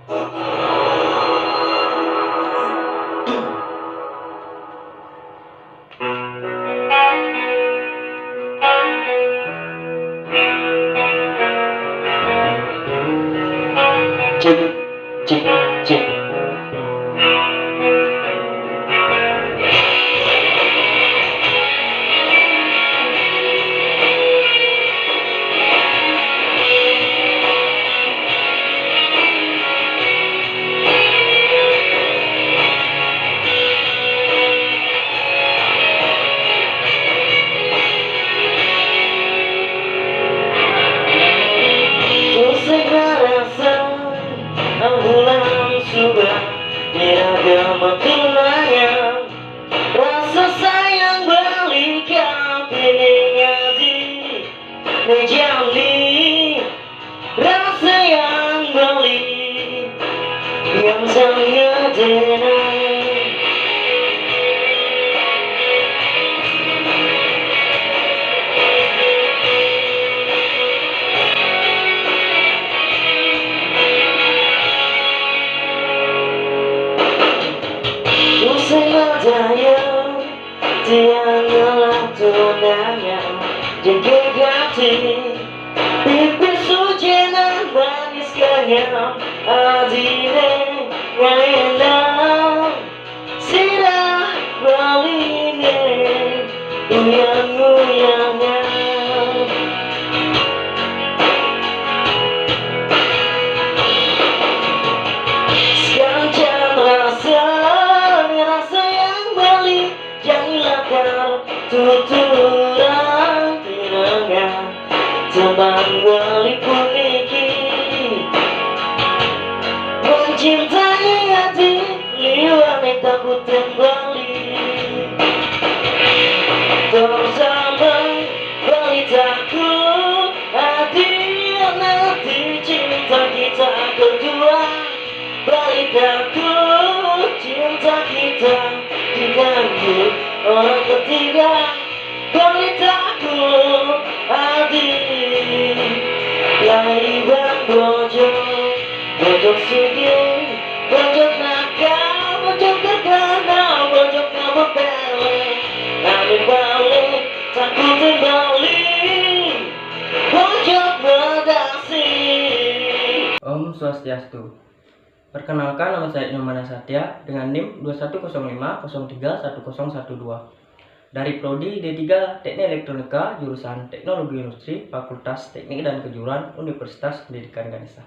Cek, cek, cek. Bulan sudah tiada bertunanya, rasa sayang balikan peringati menjadi rasa yang balik yang sangat tenang. Sengaja tianglah tunanya jaga hati pipis hujan manis kanyang adine ngayenang sirah baline uyang-uyangnya. Sekarang rasa yang balik jangan tuturan tirangan teman balik puniki mencintai hati liwan yang takut kembali tersambung balik takut hati nanti cinta kita kedua balik takut cinta kita diganggu orang ketiga balik takut hati lari bang bojok sugi bojok nakal bojok terkenal bojok ngabuk balik kami balik takut kembali bojok berdasi. Om Swastiastu. Perkenalkan, nama saya Nyoman Satya dengan NIM 2105031012 dari Prodi D3 Teknik Elektronika jurusan Teknologi Industri Fakultas Teknik dan Kejuruan Universitas Pendidikan Ganesha.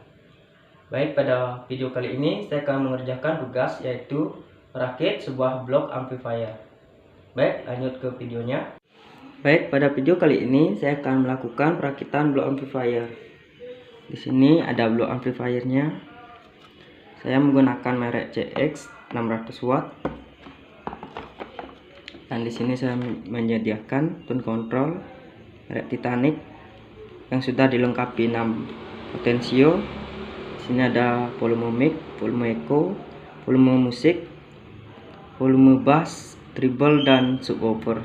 Baik, pada video kali ini saya akan mengerjakan tugas yaitu merakit sebuah blok amplifier. Baik, lanjut ke videonya. Baik, pada video kali ini saya akan melakukan perakitan blok amplifier. Di sini ada blok amplifiernya. Saya menggunakan merek CX 600 watt. Dan di sini saya menyediakan tone control merek Titanic yang sudah dilengkapi 6 potensio. Di sini ada volume mic, volume echo, volume musik, volume bass, treble dan subwoofer.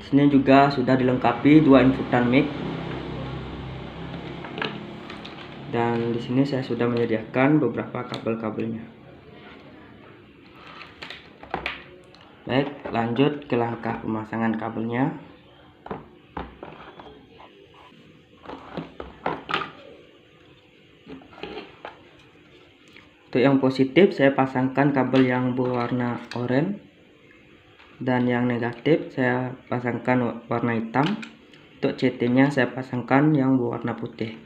Di sini juga sudah dilengkapi 2 inputan mic. Dan di sini saya sudah menyediakan beberapa kabel-kabelnya. Baik, lanjut ke langkah pemasangan kabelnya. Untuk yang positif saya pasangkan kabel yang berwarna oranye, dan yang negatif saya pasangkan warna hitam. Untuk CT-nya saya pasangkan yang berwarna putih.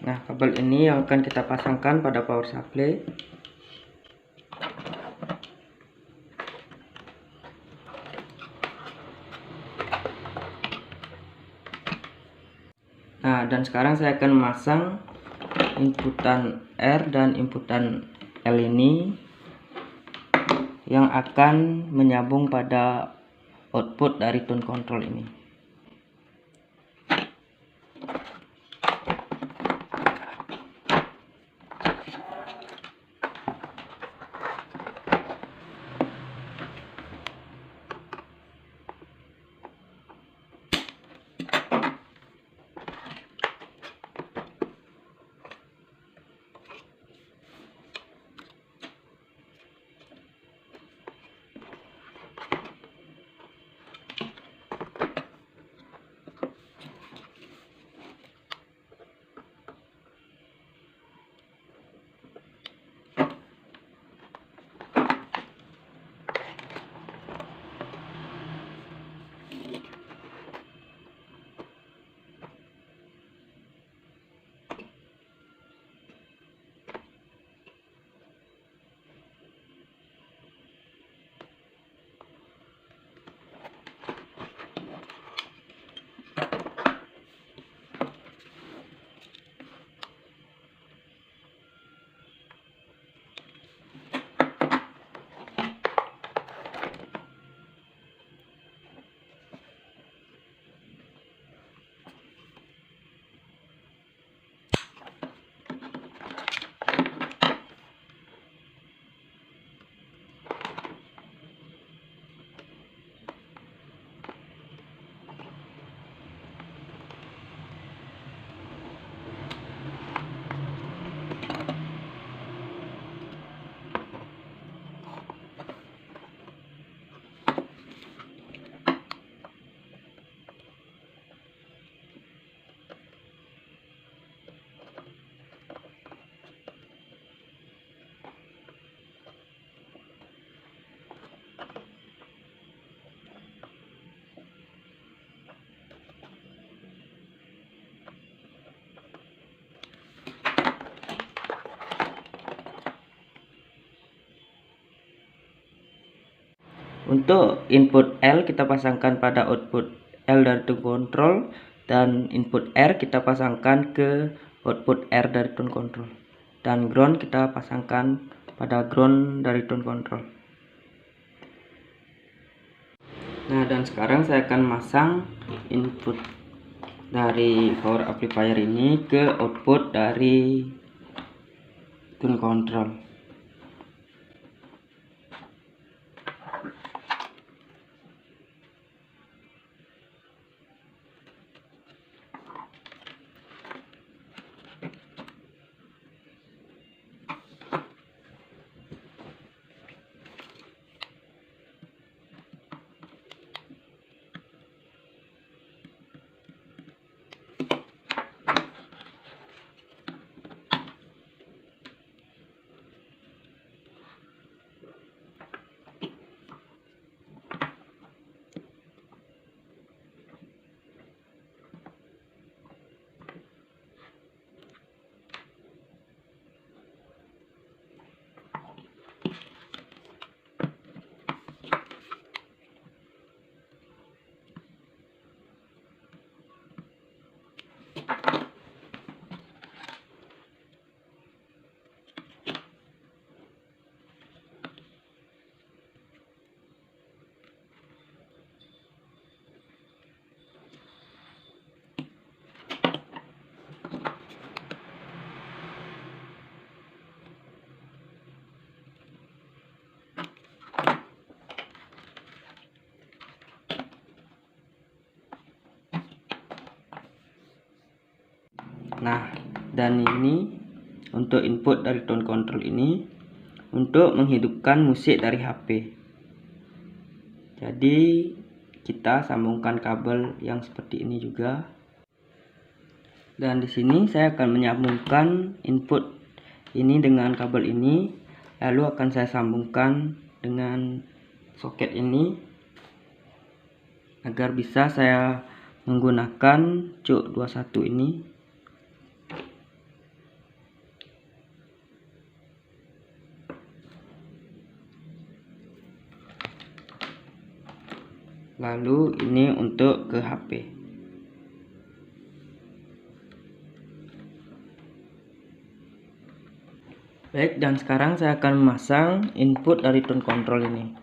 Nah, kabel ini yang akan kita pasangkan pada power supply. Nah, dan sekarang saya akan memasang inputan R dan inputan L ini yang akan menyambung pada output dari tone control ini. Untuk input L kita pasangkan pada output L dari tone control, dan input R kita pasangkan ke output R dari tone control, dan ground kita pasangkan pada ground dari tone control. Nah, dan sekarang saya akan masang input dari power amplifier ini ke output dari tone control. Nah, dan ini untuk input dari tone control ini untuk menghidupkan musik dari HP. Jadi kita sambungkan kabel yang seperti ini juga. Dan di sini saya akan menyambungkan input ini dengan kabel ini, lalu akan saya sambungkan dengan soket ini agar bisa saya menggunakan cuk 21 ini. Lalu ini untuk ke HP. Baik, dan sekarang saya akan memasang input dari tone control ini.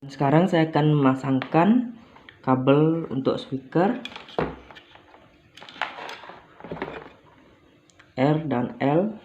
Sekarang saya akan memasangkan kabel untuk speaker R dan L.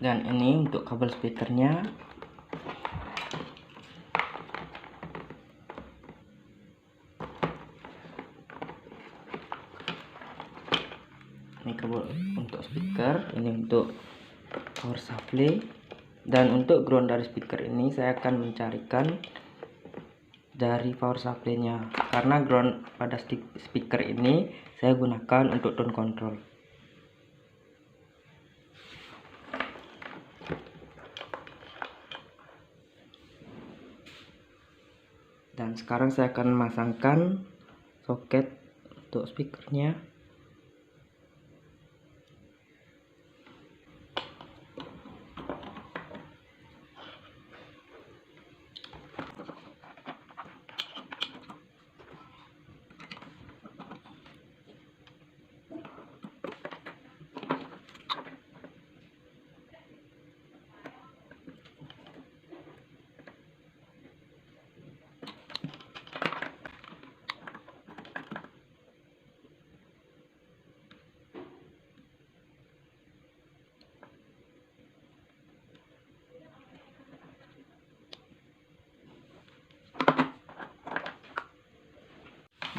Dan ini untuk kabel speakernya. Ini kabel untuk speaker, ini untuk power supply. Dan untuk ground dari speaker ini saya akan mencarikan dari power supply-nya, karena ground pada speaker ini saya gunakan untuk tone control. Dan sekarang saya akan memasangkan soket untuk speakernya.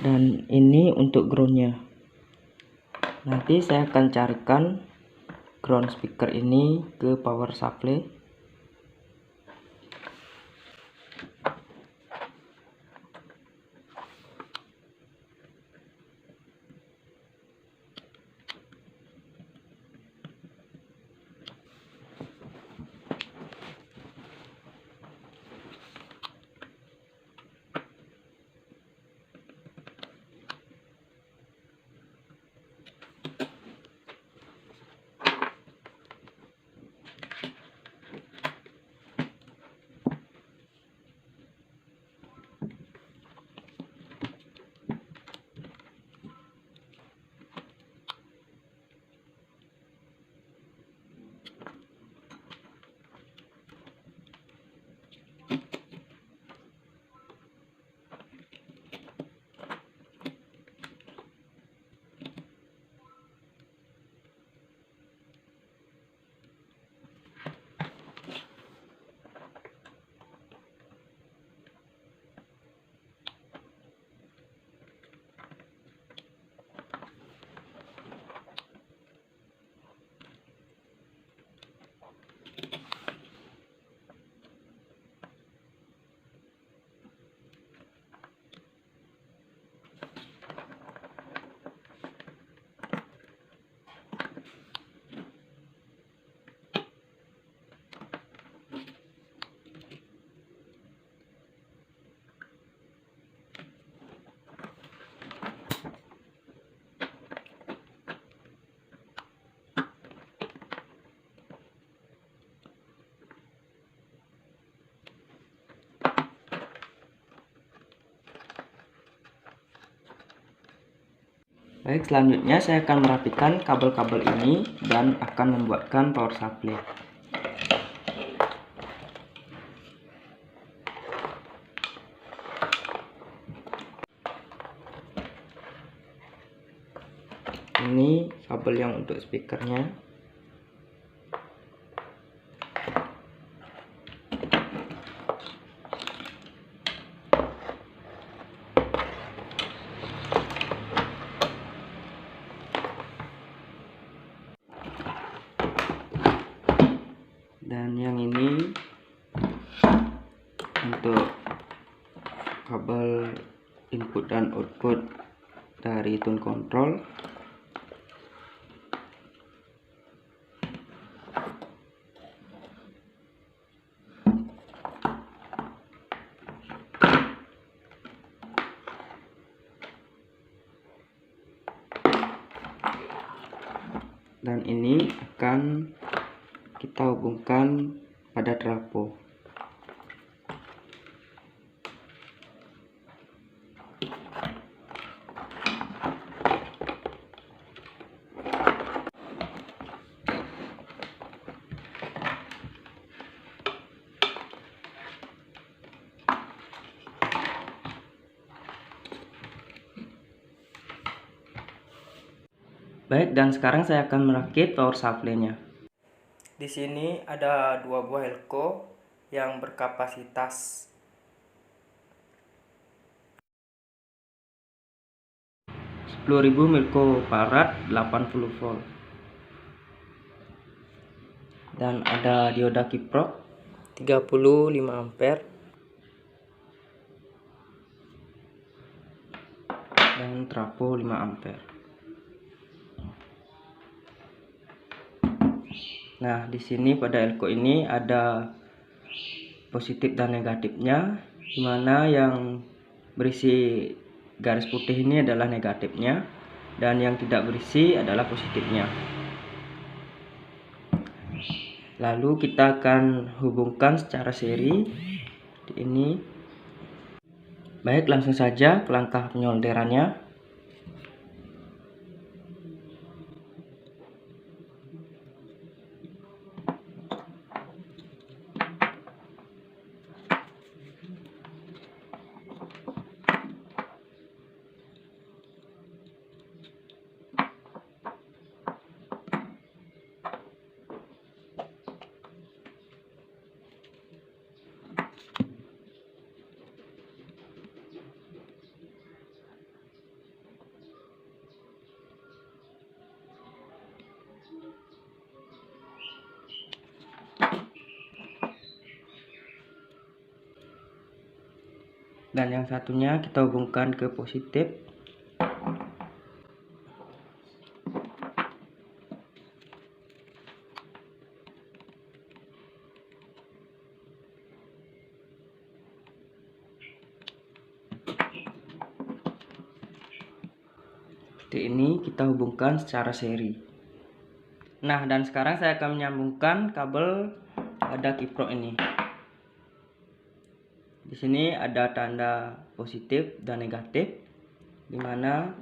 Dan ini untuk groundnya. Nanti saya akan carikan ground speaker ini ke power supply. Baik, selanjutnya saya akan merapikan kabel-kabel ini dan akan membuatkan power supply. Ini kabel yang untuk speakernya. Dan yang ini untuk kabel input dan output dari tone control. Dan ini akan kita hubungkan pada trafo. Baik, dan sekarang saya akan merakit power supply-nya. Di sini ada dua buah elko yang berkapasitas 10.000 microfarad 80 volt. Dan ada dioda kiprok 35 ampere dan trafo 5 ampere. Nah, di sini pada elko ini ada positif dan negatifnya, dimana yang berisi garis putih ini adalah negatifnya dan yang tidak berisi adalah positifnya. Lalu kita akan hubungkan secara seri di ini. Baik, langsung saja ke langkah penyolderannya. dan yang satunya kita hubungkan ke positif. Seperti ini kita hubungkan secara seri. Nah, dan sekarang saya akan menyambungkan kabel pada kiprok ini. Di sini ada tanda positif dan negatif, dimana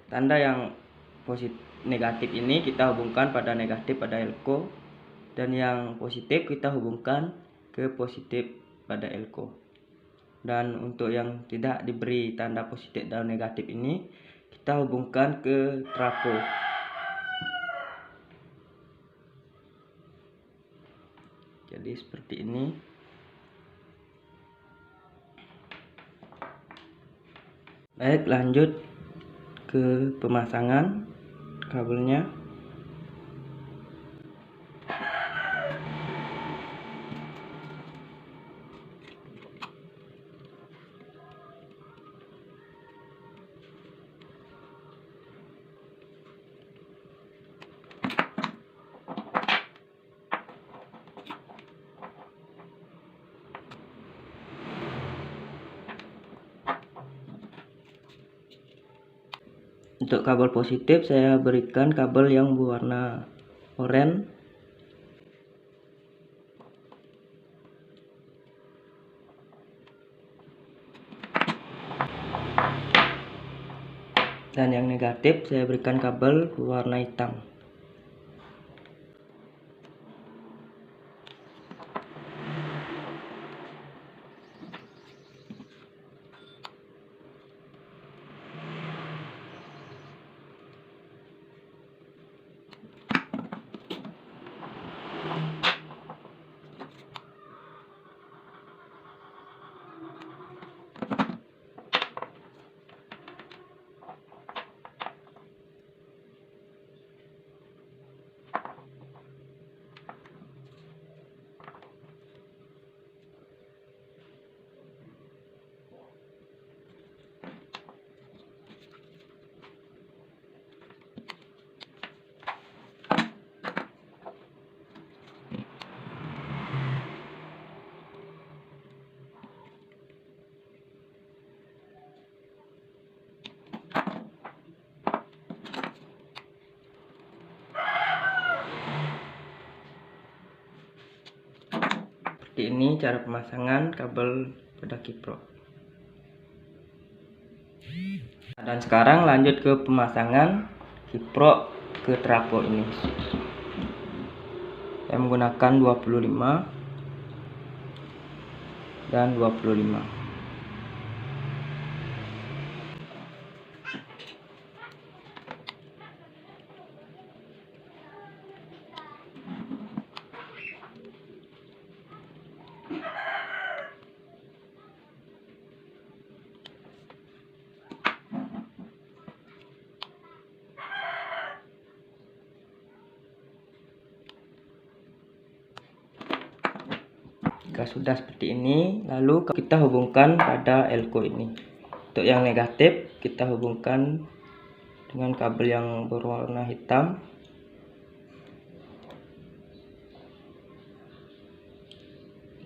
tanda yang positif negatif ini kita hubungkan pada negatif pada elko, dan yang positif kita hubungkan ke positif pada elko. Dan untuk yang tidak diberi tanda positif dan negatif ini kita hubungkan ke trafo. Jadi seperti ini. Baik, lanjut ke pemasangan kabelnya. Untuk kabel positif saya berikan kabel yang berwarna oranye. Dan yang negatif saya berikan kabel berwarna hitam. Seperti ini cara pemasangan kabel pada kiprok. Dan sekarang lanjut ke pemasangan kiprok ke trafo ini. Saya menggunakan 25 dan 25. Jika sudah seperti ini, lalu kita hubungkan pada elko ini. Untuk yang negatif kita hubungkan dengan kabel yang berwarna hitam.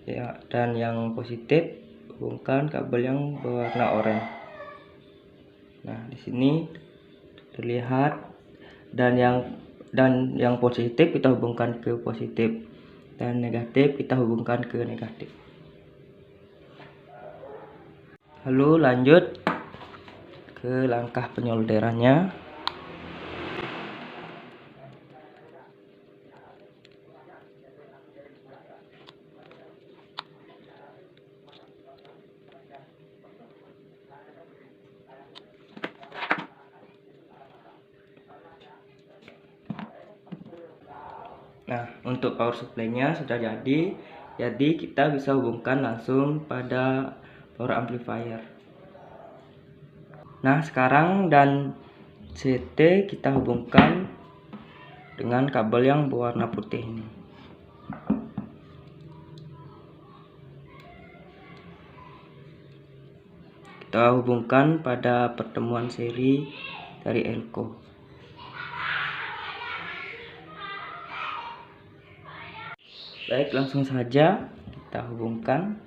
Ya, dan yang positif hubungkan kabel yang berwarna oranye. Nah, di sini terlihat, dan yang positif kita hubungkan ke positif, dan negatif kita hubungkan ke negatif. Lalu lanjut ke langkah penyolderannya. Nah, untuk power supply-nya sudah jadi kita bisa hubungkan langsung pada power amplifier. Nah, sekarang dan CT kita hubungkan dengan kabel yang berwarna putih ini. kita hubungkan pada pertemuan seri dari Elco. Baik, langsung saja kita hubungkan.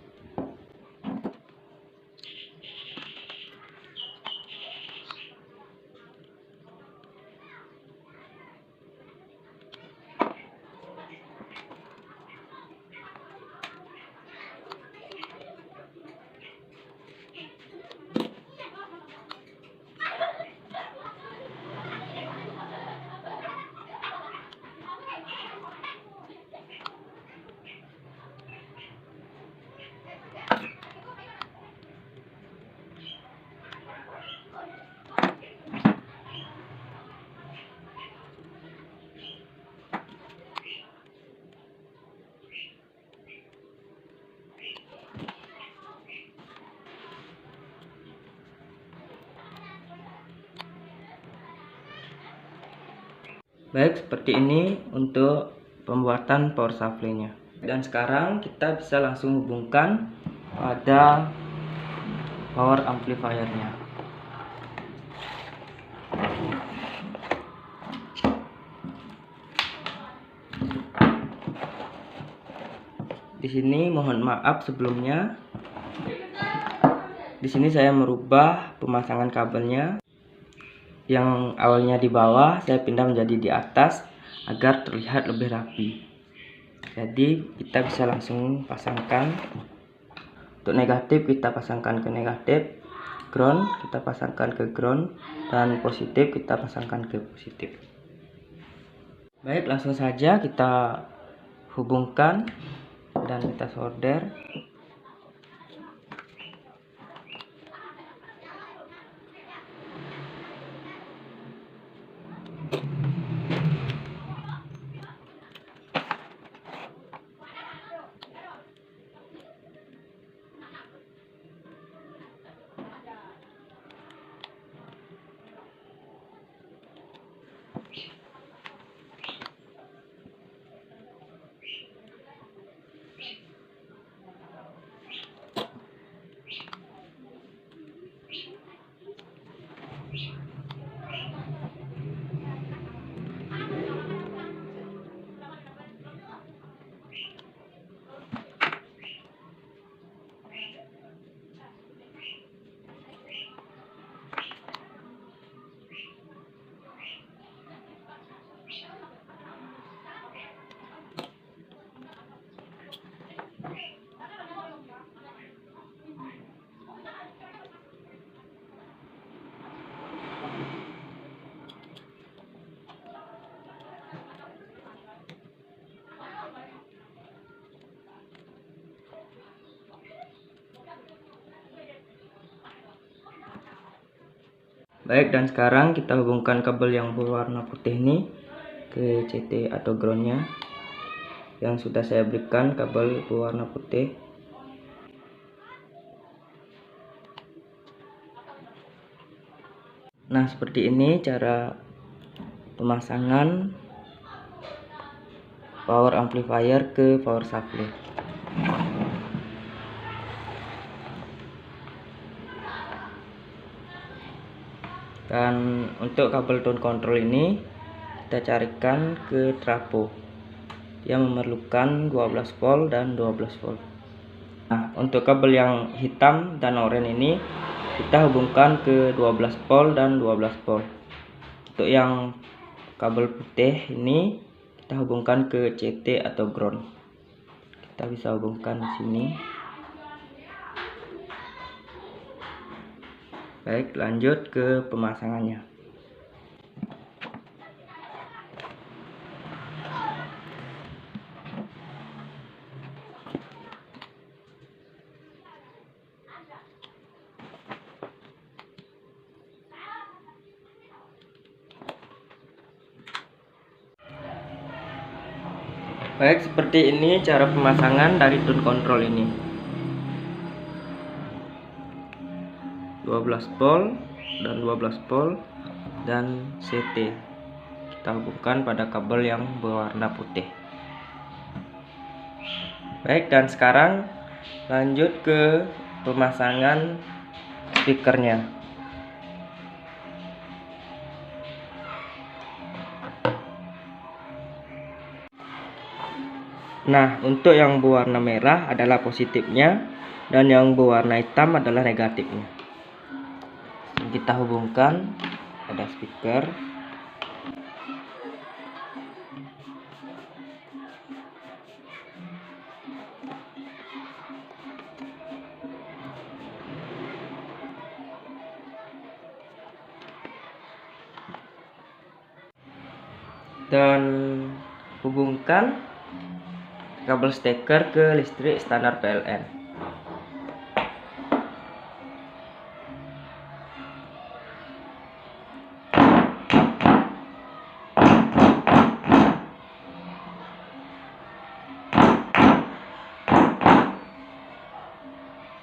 Baik, seperti ini untuk pembuatan power supply-nya. Dan sekarang kita bisa langsung hubungkan pada power amplifier-nya. Di sini mohon maaf sebelumnya. Di sini saya merubah pemasangan kabelnya. Yang awalnya di bawah saya pindah menjadi di atas agar terlihat lebih rapi. Jadi kita bisa langsung pasangkan. Untuk negatif kita pasangkan ke negatif, ground kita pasangkan ke ground, dan positif kita pasangkan ke positif. Baik, langsung saja kita hubungkan dan kita solder. Baik, dan sekarang kita hubungkan kabel yang berwarna putih ini ke CT atau groundnya yang sudah saya berikan kabel berwarna putih. Nah, seperti ini cara pemasangan power amplifier ke power supply. Dan untuk kabel tone control ini kita carikan ke trafo yang memerlukan 12 volt dan 12 volt. Nah, untuk kabel yang hitam dan oranye ini kita hubungkan ke 12 volt dan 12 volt. Untuk yang kabel putih ini kita hubungkan ke CT atau ground. Kita bisa hubungkan di sini. Baik, lanjut ke pemasangannya. Baik, seperti ini cara pemasangan dari tone control ini. 12 volt dan 12 volt dan CT kita hubungkan pada kabel yang berwarna putih. Baik, dan sekarang lanjut ke pemasangan speakernya. Nah, untuk yang berwarna merah adalah positifnya dan yang berwarna hitam adalah negatifnya. Kita hubungkan pada speaker. Dan hubungkan kabel steker ke listrik standar PLN.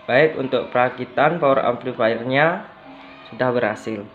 Baik, untuk perakitan power amplifiernya sudah berhasil.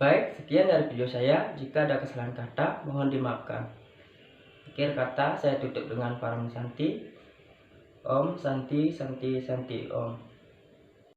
Baik, sekian dari video saya. Jika ada kesalahan kata, mohon dimaafkan. Akhir kata saya tutup dengan Param Santi. Om Santi Santi Santi Om.